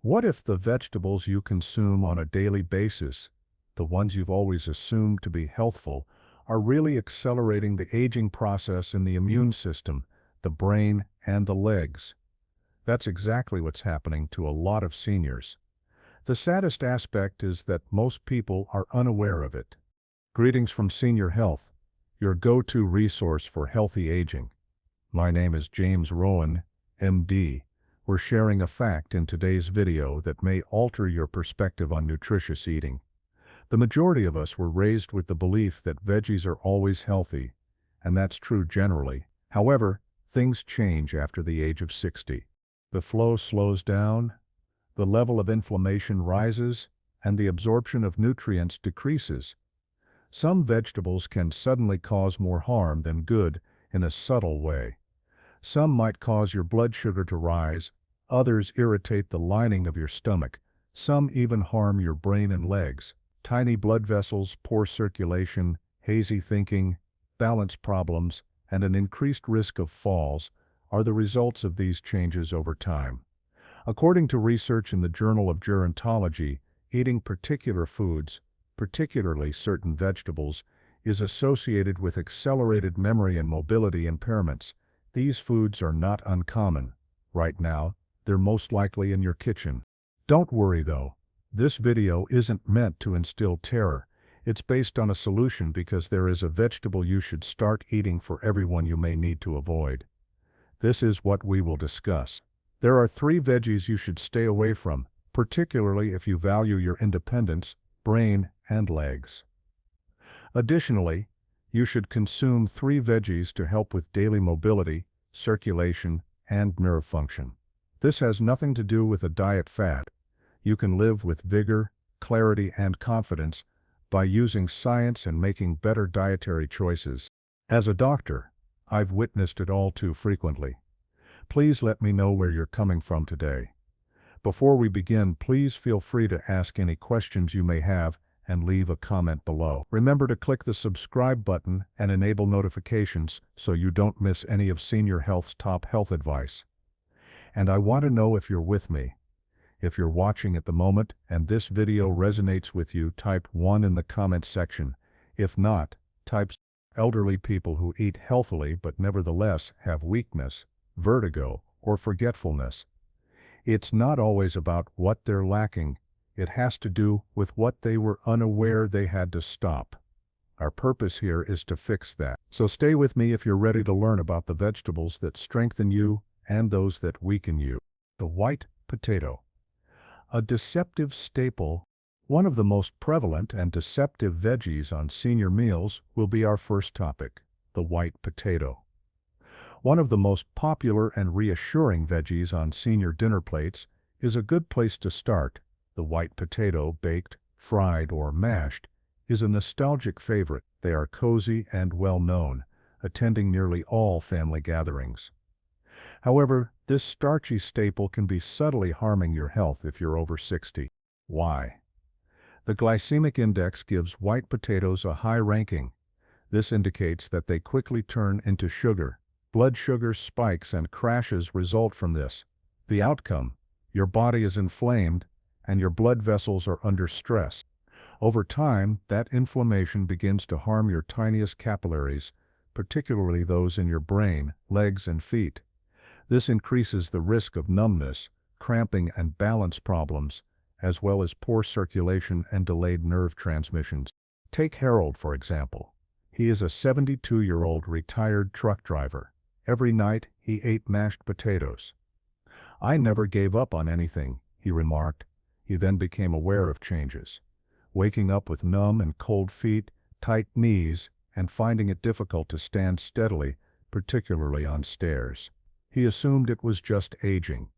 What if the vegetables you consume on a daily basis, the ones you've always assumed to be healthful, are really accelerating the aging process in the immune system, the brain, and the legs? That's exactly what's happening to a lot of seniors. The saddest aspect is that most people are unaware of it. Greetings from Senior Health, your go-to resource for healthy aging. My name is James Rowan, MD. We're sharing a fact in today's video that may alter your perspective on nutritious eating. The majority of us were raised with the belief that veggies are always healthy, and that's true generally. However, things change after the age of 60. The flow slows down, the level of inflammation rises, and the absorption of nutrients decreases. Some vegetables can suddenly cause more harm than good in a subtle way. Some might cause your blood sugar to rise, others irritate the lining of your stomach, some even harm your brain and legs. Tiny blood vessels, poor circulation, hazy thinking, balance problems, and an increased risk of falls are the results of these changes over time. According to research in the Journal of Gerontology, eating particular foods, particularly certain vegetables, is associated with accelerated memory and mobility impairments. These foods are not uncommon. Right now, they're most likely in your kitchen. Don't worry though. This video isn't meant to instill terror. It's based on a solution because there is a vegetable you should start eating for everyone you may need to avoid. This is what we will discuss. There are 3 veggies you should stay away from, particularly if you value your independence, brain, and legs. Additionally, you should consume 3 veggies to help with daily mobility, circulation, and nerve function. This has nothing to do with a diet fad. You can live with vigor, clarity, and confidence by using science and making better dietary choices. As a doctor, I've witnessed it all too frequently. Please let me know where you're coming from today. Before we begin, please feel free to ask any questions you may have and leave a comment below. Remember to click the subscribe button and enable notifications so you don't miss any of Senior Health's top health advice. And I want to know if you're with me. If you're watching at the moment and this video resonates with you, type 1 in the comment section. If not, type elderly people who eat healthily but nevertheless have weakness, vertigo, or forgetfulness. It's not always about what they're lacking. It has to do with what they were unaware they had to stop. Our purpose here is to fix that. So stay with me if you're ready to learn about the vegetables that strengthen you and those that weaken you. The white potato. A deceptive staple. One of the most prevalent and deceptive veggies on senior meals will be our first topic, the white potato. One of the most popular and reassuring veggies on senior dinner plates is a good place to start. The white potato, baked, fried, or mashed, is a nostalgic favorite. They are cozy and well-known, attending nearly all family gatherings. However, this starchy staple can be subtly harming your health if you're over 60. Why? The glycemic index gives white potatoes a high ranking. This indicates that they quickly turn into sugar. Blood sugar spikes and crashes result from this. The outcome: your body is inflamed and your blood vessels are under stress. Over time, that inflammation begins to harm your tiniest capillaries, particularly those in your brain, legs, and feet. This increases the risk of numbness, cramping, and balance problems, as well as poor circulation and delayed nerve transmissions. Take Harold, for example. He is a 72-year-old retired truck driver. Every night, he ate mashed potatoes. "I never gave up on anything," he remarked. He then became aware of changes. Waking up with numb and cold feet, tight knees, and finding it difficult to stand steadily, particularly on stairs. He assumed it was just aging.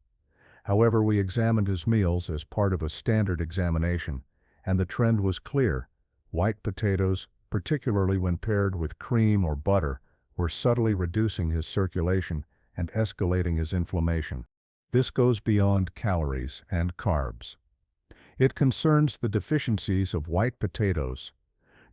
However, we examined his meals as part of a standard examination, and the trend was clear. White potatoes, particularly when paired with cream or butter, were subtly reducing his circulation and escalating his inflammation. This goes beyond calories and carbs. It concerns the deficiencies of white potatoes.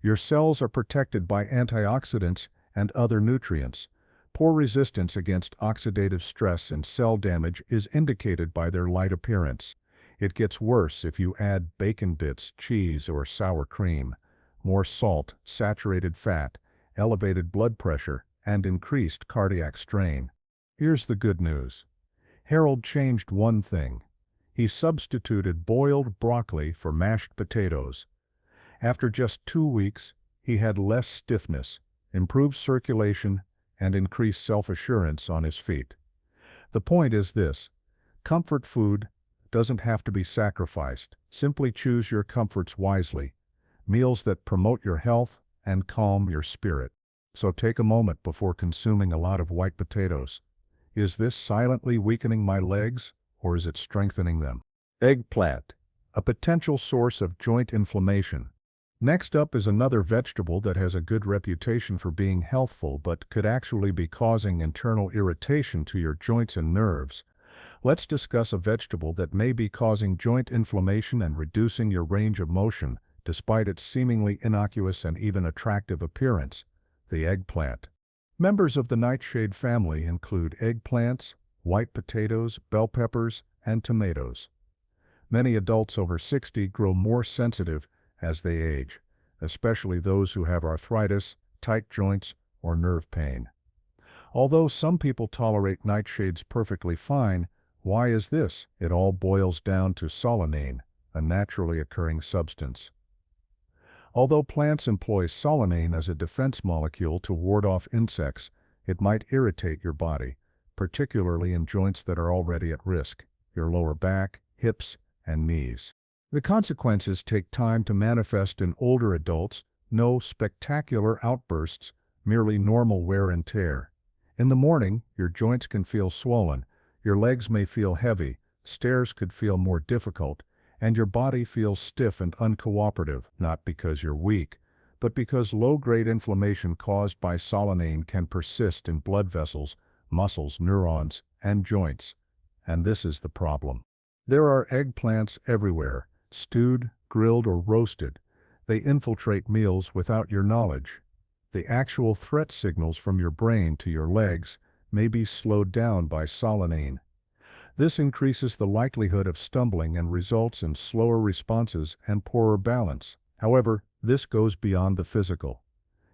Your cells are protected by antioxidants and other nutrients. Poor resistance against oxidative stress and cell damage is indicated by their light appearance. It gets worse if you add bacon bits, cheese, or sour cream, more salt, saturated fat, elevated blood pressure, and increased cardiac strain. Here's the good news. Harold changed one thing. He substituted boiled broccoli for mashed potatoes. After just 2 weeks, he had less stiffness, improved circulation, and increased self-assurance on his feet. The point is this: comfort food doesn't have to be sacrificed. Simply choose your comforts wisely. Meals that promote your health and calm your spirit. So take a moment before consuming a lot of white potatoes. Is this silently weakening my legs, or is it strengthening them? Eggplant, a potential source of joint inflammation. Next up is another vegetable that has a good reputation for being healthful but could actually be causing internal irritation to your joints and nerves. Let's discuss a vegetable that may be causing joint inflammation and reducing your range of motion, despite its seemingly innocuous and even attractive appearance: the eggplant. Members of the nightshade family include eggplants, white potatoes, bell peppers, and tomatoes. Many adults over 60 grow more sensitive as they age, especially those who have arthritis, tight joints, or nerve pain. Although some people tolerate nightshades perfectly fine, why is this? It all boils down to solanine, a naturally occurring substance. Although plants employ solanine as a defense molecule to ward off insects, it might irritate your body, particularly in joints that are already at risk: your lower back, hips, and knees. The consequences take time to manifest in older adults. No spectacular outbursts, merely normal wear and tear. In the morning, your joints can feel swollen, your legs may feel heavy, stairs could feel more difficult, and your body feels stiff and uncooperative, not because you're weak, but because low-grade inflammation caused by solanine can persist in blood vessels, muscles, neurons, and joints. And this is the problem. There are eggplants everywhere, stewed, grilled, or roasted. They infiltrate meals without your knowledge. The actual threat signals from your brain to your legs may be slowed down by solanine. This increases the likelihood of stumbling and results in slower responses and poorer balance. However, this goes beyond the physical.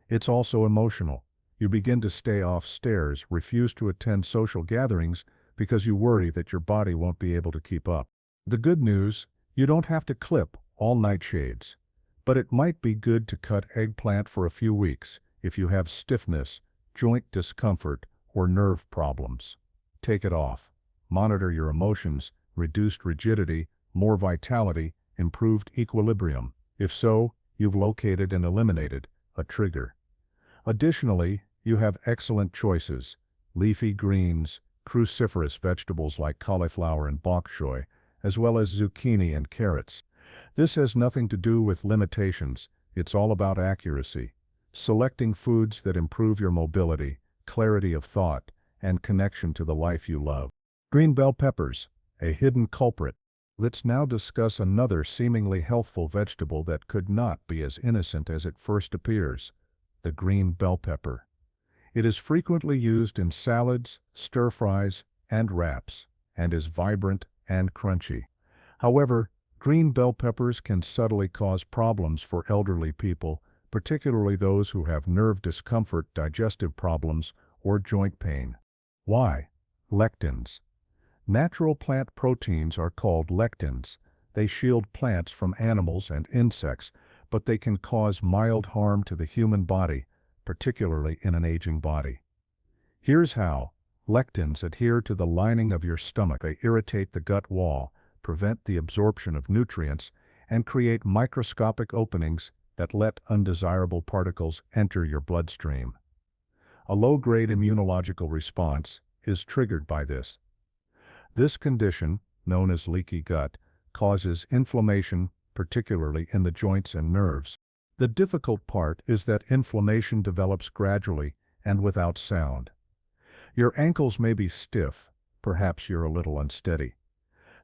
It's also emotional. You begin to stay off stairs, refuse to attend social gatherings because you worry that your body won't be able to keep up. The good news: you don't have to clip all nightshades. But it might be good to cut eggplant for a few weeks if you have stiffness, joint discomfort, or nerve problems. Take it off. Monitor your emotions: reduced rigidity, more vitality, improved equilibrium. If so, you've located and eliminated a trigger. Additionally, you have excellent choices: leafy greens, cruciferous vegetables like cauliflower and bok choy, as well as zucchini and carrots. This has nothing to do with limitations. It's all about accuracy. Selecting foods that improve your mobility, clarity of thought, and connection to the life you love. Green bell peppers, a hidden culprit. Let's now discuss another seemingly healthful vegetable that could not be as innocent as it first appears: the green bell pepper. It is frequently used in salads, stir-fries, and wraps, and is vibrant and crunchy. However, green bell peppers can subtly cause problems for elderly people, particularly those who have nerve discomfort, digestive problems, or joint pain. Why? Lectins. Natural plant proteins are called lectins. They shield plants from animals and insects, but they can cause mild harm to the human body, particularly in an aging body. Here's how. Lectins adhere to the lining of your stomach. They irritate the gut wall, prevent the absorption of nutrients, and create microscopic openings that let undesirable particles enter your bloodstream. A low-grade immunological response is triggered by this. This condition, known as leaky gut, causes inflammation, particularly in the joints and nerves. The difficult part is that inflammation develops gradually and without sound. Your ankles may be stiff, perhaps you're a little unsteady.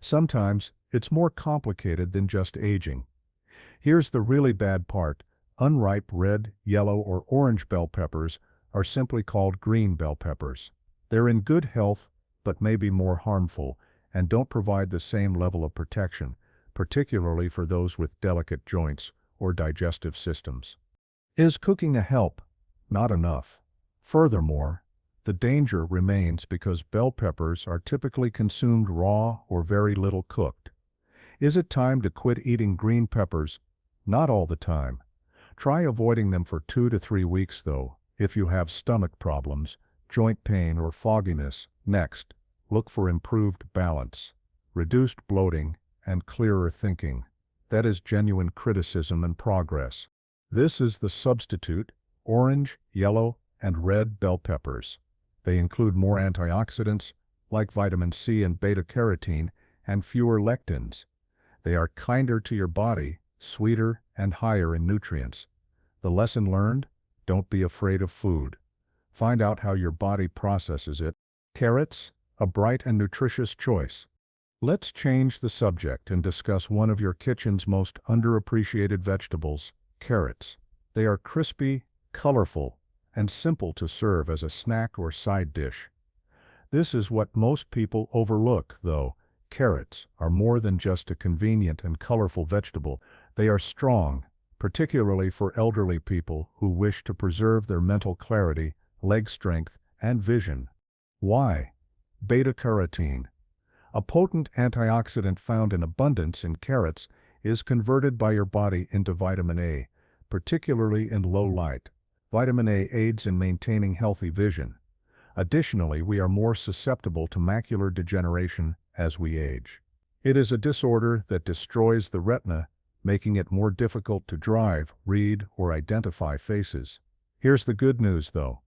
Sometimes it's more complicated than just aging. Here's the really bad part: unripe red, yellow, or orange bell peppers are simply called green bell peppers. They're in good health, but may be more harmful, and don't provide the same level of protection, particularly for those with delicate joints or digestive systems. Is cooking a help? Not enough. Furthermore, the danger remains because bell peppers are typically consumed raw or very little cooked. Is it time to quit eating green peppers? Not all the time. Try avoiding them for 2 to 3 weeks though, if you have stomach problems, joint pain or fogginess. Next, look for improved balance, reduced bloating, and clearer thinking. That is genuine criticism and progress. This is the substitute: orange, yellow, and red bell peppers. They include more antioxidants, like vitamin C and beta-carotene, and fewer lectins. They are kinder to your body, sweeter, and higher in nutrients. The lesson learned? Don't be afraid of food. Find out how your body processes it. Carrots, a bright and nutritious choice. Let's change the subject and discuss one of your kitchen's most underappreciated vegetables, carrots. They are crispy, colorful, and simple to serve as a snack or side dish. This is what most people overlook, though. Carrots are more than just a convenient and colorful vegetable. They are strong, particularly for elderly people who wish to preserve their mental clarity, leg strength, and vision. Why? Beta-carotene, a potent antioxidant found in abundance in carrots, is converted by your body into vitamin A, particularly in low light. Vitamin A aids in maintaining healthy vision. Additionally, we are more susceptible to macular degeneration as we age. It is a disorder that destroys the retina, making it more difficult to drive, read, or identify faces. Here's the good news though.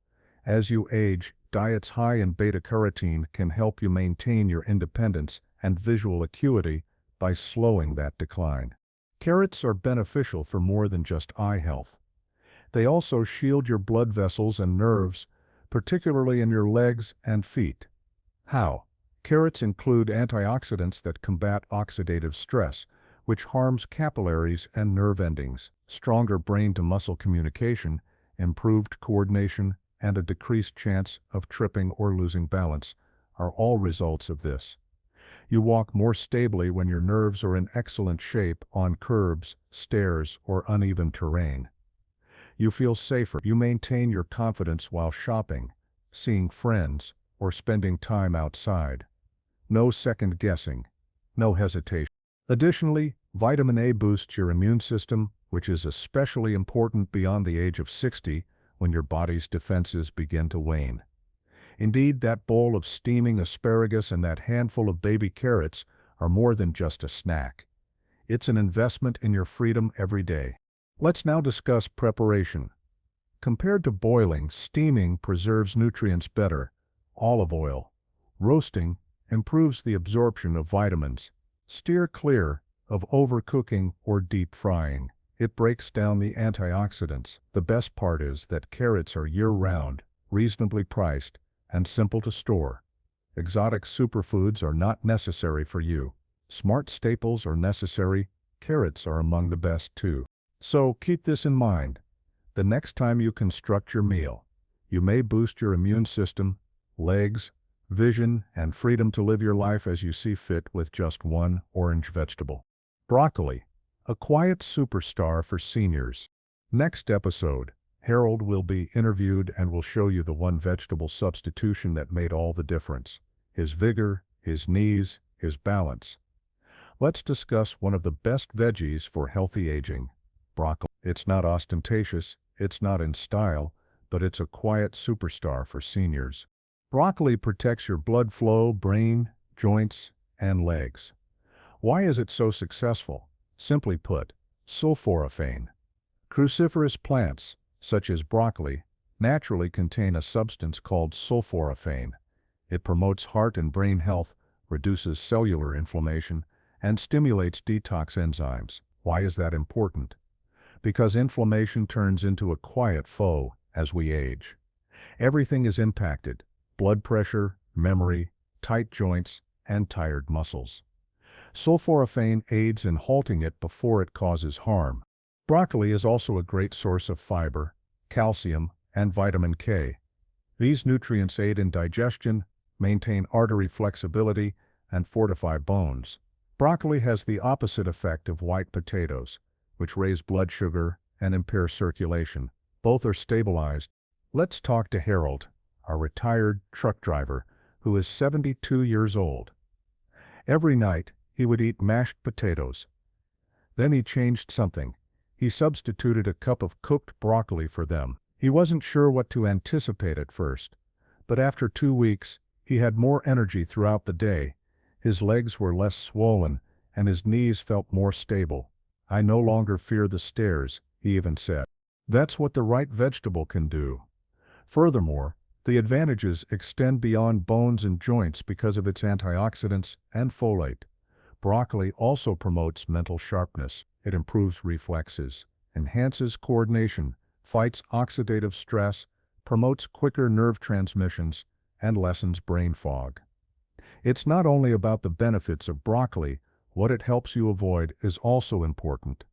As you age, diets high in beta-carotene can help you maintain your independence and visual acuity by slowing that decline. Carrots are beneficial for more than just eye health. They also shield your blood vessels and nerves, particularly in your legs and feet. How? Carrots include antioxidants that combat oxidative stress, which harms capillaries and nerve endings. Stronger brain-to-muscle communication, improved coordination, and a decreased chance of tripping or losing balance are all results of this. You walk more stably when your nerves are in excellent shape on curbs, stairs, or uneven terrain. You feel safer. You maintain your confidence while shopping, seeing friends, or spending time outside. No second guessing, no hesitation. Additionally, vitamin A boosts your immune system, which is especially important beyond the age of 60 when your body's defenses begin to wane. Indeed, that bowl of steaming asparagus and that handful of baby carrots are more than just a snack. It's an investment in your freedom every day. Let's now discuss preparation. Compared to boiling, steaming preserves nutrients better. Olive oil. Roasting improves the absorption of vitamins. Steer clear of overcooking or deep frying. It breaks down the antioxidants. The best part is that carrots are year-round, reasonably priced, and simple to store. Exotic superfoods are not necessary for you. Smart staples are necessary. Carrots are among the best too. So keep this in mind. The next time you construct your meal, you may boost your immune system, legs, vision, and freedom to live your life as you see fit with just one orange vegetable. Broccoli, a quiet superstar for seniors. Next episode, Harold will be interviewed and will show you the one vegetable substitution that made all the difference. His vigor, his knees, his balance. Let's discuss one of the best veggies for healthy aging. Broccoli. It's not ostentatious, it's not in style, but it's a quiet superstar for seniors. Broccoli protects your blood flow, brain, joints, and legs. Why is it so successful? Simply put, sulforaphane. Cruciferous plants, such as broccoli, naturally contain a substance called sulforaphane. It promotes heart and brain health, reduces cellular inflammation, and stimulates detox enzymes. Why is that important? Because inflammation turns into a quiet foe as we age. Everything is impacted: blood pressure, memory, tight joints, and tired muscles. Sulforaphane aids in halting it before it causes harm. Broccoli is also a great source of fiber, calcium, and vitamin K. These nutrients aid in digestion, maintain artery flexibility, and fortify bones. Broccoli has the opposite effect of white potatoes, which raise blood sugar and impair circulation. Both are stabilized. Let's talk to Harold, our retired truck driver, who is 72 years old. Every night, he would eat mashed potatoes. Then he changed something. He substituted a cup of cooked broccoli for them. He wasn't sure what to anticipate at first, but after 2 weeks, he had more energy throughout the day. His legs were less swollen, and his knees felt more stable. "I no longer fear the stairs," he even said. That's what the right vegetable can do. Furthermore, the advantages extend beyond bones and joints because of its antioxidants and folate. Broccoli also promotes mental sharpness. It improves reflexes, enhances coordination, fights oxidative stress, promotes quicker nerve transmissions, and lessens brain fog. It's not only about the benefits of broccoli, what it helps you avoid is also important.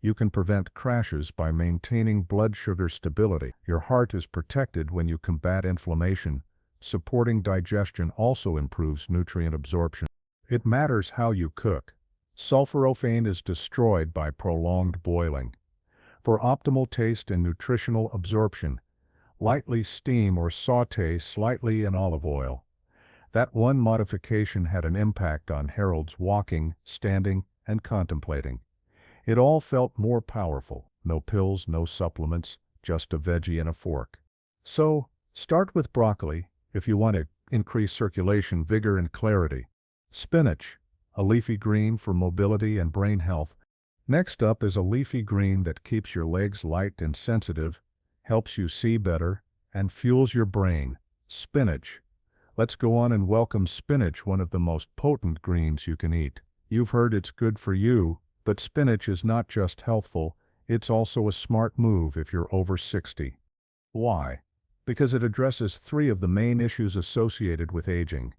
You can prevent crashes by maintaining blood sugar stability. Your heart is protected when you combat inflammation. Supporting digestion also improves nutrient absorption. It matters how you cook. Sulforaphane is destroyed by prolonged boiling. For optimal taste and nutritional absorption, lightly steam or sauté slightly in olive oil. That one modification had an impact on Harold's walking, standing, and contemplating. It all felt more powerful. No pills, no supplements, just a veggie and a fork. So, start with broccoli if you want to increase circulation, vigor, and clarity. Spinach, a leafy green for mobility and brain health. Next up is a leafy green that keeps your legs light and sensitive, helps you see better, and fuels your brain. Spinach. Let's go on and welcome spinach, one of the most potent greens you can eat. You've heard it's good for you, but spinach is not just healthful, it's also a smart move if you're over 60. Why? Because it addresses 3 of the main issues associated with aging: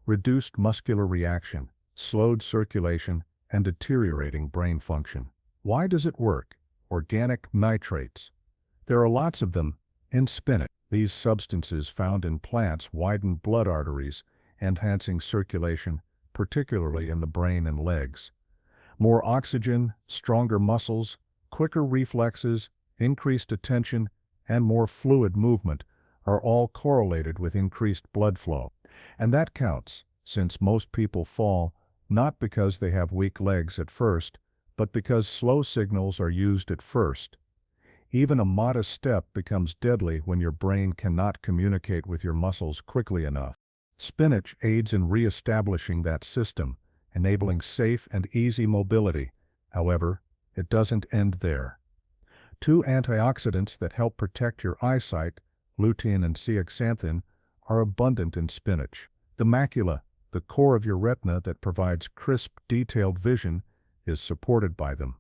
reduced muscular reaction, slowed circulation, and deteriorating brain function. Why does it work? Organic nitrates. There are lots of them in spinach. These substances found in plants widen blood arteries, enhancing circulation, particularly in the brain and legs. More oxygen, stronger muscles, quicker reflexes, increased attention, and more fluid movement are all correlated with increased blood flow. And that counts, since most people fall not because they have weak legs at first, but because slow signals are used at first. Even a modest step becomes deadly when your brain cannot communicate with your muscles quickly enough. Spinach aids in re-establishing that system, enabling safe and easy mobility. However, it doesn't end there. 2 antioxidants that help protect your eyesight, lutein and zeaxanthin, are abundant in spinach. The macula, the core of your retina that provides crisp, detailed vision, is supported by them.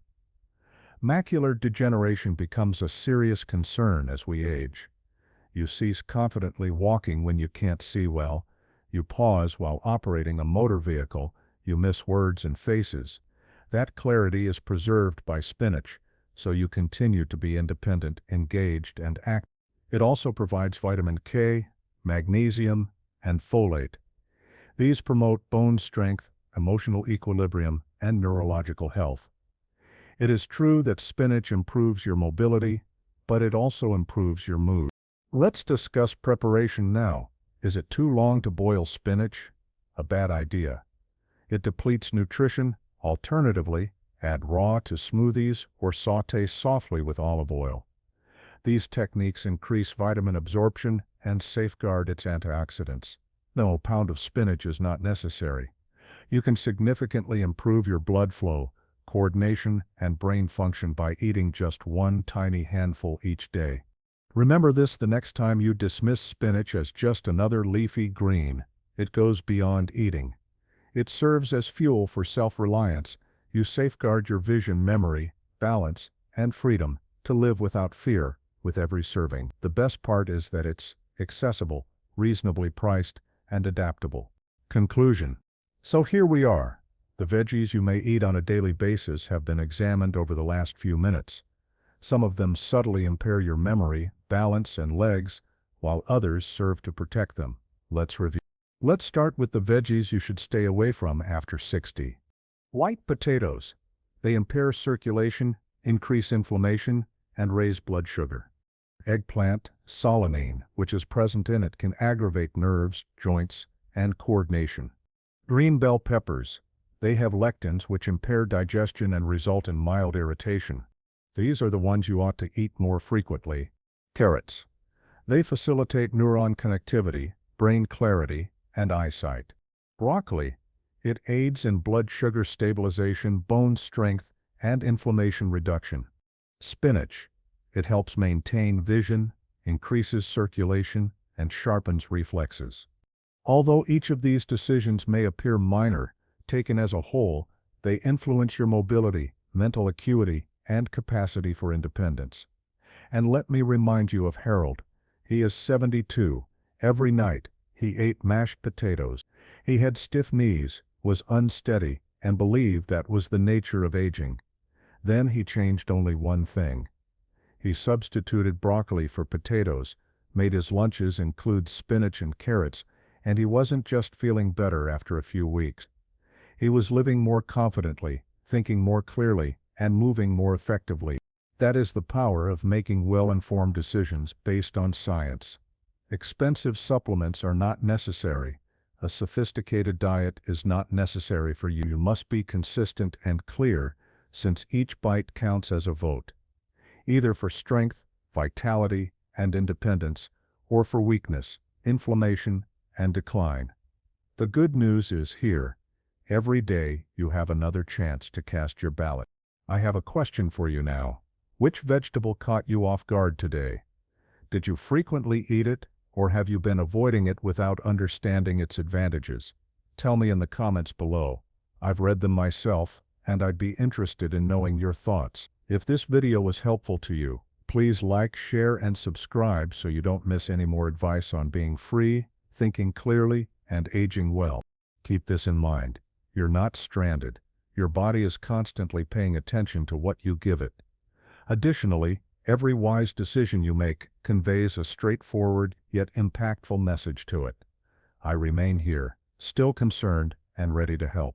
Macular degeneration becomes a serious concern as we age. You cease confidently walking when you can't see well. You pause while operating a motor vehicle. You miss words and faces. That clarity is preserved by spinach, so you continue to be independent, engaged, and active. It also provides vitamin K, magnesium, and folate. These promote bone strength, emotional equilibrium, and neurological health. It is true that spinach improves your mobility, but it also improves your mood. Let's discuss preparation now. Is it too long to boil spinach? A bad idea. It depletes nutrition. Alternatively, add raw to smoothies or sauté softly with olive oil. These techniques increase vitamin absorption and safeguard its antioxidants. No, a pound of spinach is not necessary. You can significantly improve your blood flow, coordination, and brain function by eating just 1 tiny handful each day. Remember this the next time you dismiss spinach as just another leafy green. It goes beyond eating. It serves as fuel for self-reliance. You safeguard your vision, memory, balance, and freedom to live without fear with every serving. The best part is that it's accessible, reasonably priced, and adaptable. Conclusion. So here we are. The veggies you may eat on a daily basis have been examined over the last few minutes. Some of them subtly impair your memory, balance, and legs, while others serve to protect them. Let's review. Let's start with the veggies you should stay away from after 60. White potatoes. They impair circulation, increase inflammation, and raise blood sugar. Eggplant, solanine, which is present in it, can aggravate nerves, joints, and coordination. Green bell peppers. They have lectins which impair digestion and result in mild irritation. These are the ones you ought to eat more frequently. Carrots. They facilitate neuron connectivity, brain clarity, and eyesight. Broccoli. It aids in blood sugar stabilization, bone strength, and inflammation reduction. Spinach. It helps maintain vision, increases circulation, and sharpens reflexes. Although each of these decisions may appear minor, taken as a whole, they influence your mobility, mental acuity, and capacity for independence. And let me remind you of Harold. He is 72. Every night, he ate mashed potatoes. He had stiff knees, was unsteady, and believed that was the nature of aging. Then he changed only one thing. He substituted broccoli for potatoes, made his lunches include spinach and carrots, and he wasn't just feeling better after a few weeks. He was living more confidently, thinking more clearly, and moving more effectively. That is the power of making well-informed decisions based on science. Expensive supplements are not necessary. A sophisticated diet is not necessary for you. You must be consistent and clear, since each bite counts as a vote. Either for strength, vitality, and independence, or for weakness, inflammation, and decline. The good news is here. Every day you have another chance to cast your ballot. I have a question for you now. Which vegetable caught you off guard today? Did you frequently eat it, or have you been avoiding it without understanding its advantages? Tell me in the comments below. I've read them myself, and I'd be interested in knowing your thoughts. If this video was helpful to you, please like, share, and subscribe so you don't miss any more advice on being free, thinking clearly, and aging well. Keep this in mind. You're not stranded. Your body is constantly paying attention to what you give it. Additionally, every wise decision you make conveys a straightforward yet impactful message to it. I remain here, still concerned and ready to help.